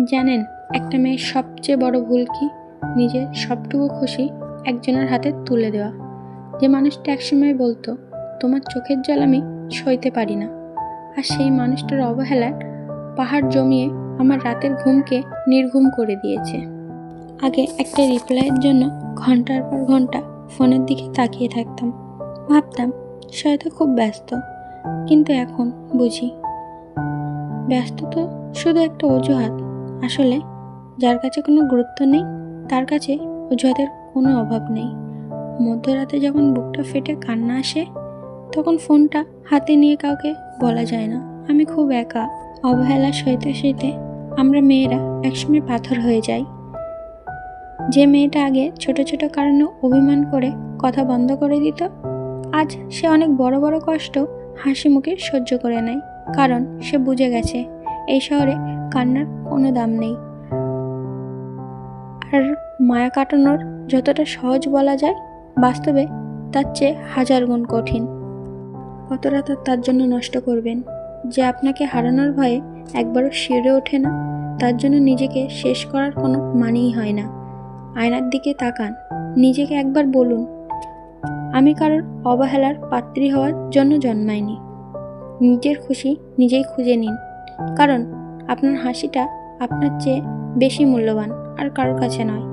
জানেন, একটা মেয়ের সবচেয়ে বড় ভুল কি? নিজের সবটুকু খুশি একজনের হাতে তুলে দেওয়া। যে মানুষটা একসময় বলতো, তোমার চোখের জল আমি সইতে পারি না, আর সেই মানুষটার অবহেলায় পাহাড় জমিয়ে আমার রাতের ঘুমকে নির্ঘুম করে দিয়েছে। আগে একটা রিপ্লাইয়ের জন্য ঘন্টার পর ঘন্টা ফোনের দিকে তাকিয়ে থাকতাম, ভাবতাম সে হয়তো খুব ব্যস্ত। কিন্তু এখন বুঝি, ব্যস্ত তো শুধু একটা অজুহাত। আসলে যার কাছে কোনো গুরুত্ব নেই, তার কাছে অজুহাতের কোনো অভাব নেই। মধ্যরাতে যখন বুকটা ফেটে কান্না আসে, তখন ফোনটা হাতে নিয়ে কাউকে বলা যায় না, আমি খুব একা। অবহেলা সইতে সইতে আমরা মেয়েরা একসময় পাথর হয়ে যাই। যে মেয়েটা আগে ছোট ছোট কারণে অভিমান করে কথা বন্ধ করে দিত, আজ সে অনেক বড় বড় কষ্ট হাসি মুখে সহ্য করে নেয়। কারণ সে বুঝে গেছে, এই শহরে কান্নার কোনো দাম নেই। আর মায়া কাটানোর যতটা সহজ বলা যায়, বাস্তবে তার চেয়ে হাজার গুণ কঠিন। কত রাত তার জন্য নষ্ট করবেন? যে আপনাকে হারানোর ভয়ে একবারও শিউরে ওঠে না, তার জন্য নিজেকে শেষ করার কোনো মানেই হয় না। আয়নার দিকে তাকান, নিজেকে একবার বলুন, আমি কারোর অবহেলার পাত্রী হওয়ার জন্য জন্মাইনি। নিজের খুশি নিজেই খুঁজে নিন, কারণ আপনার হাসিটা আপনার চেয়ে বেশি মূল্যবান আর কারোর কাছে নয়।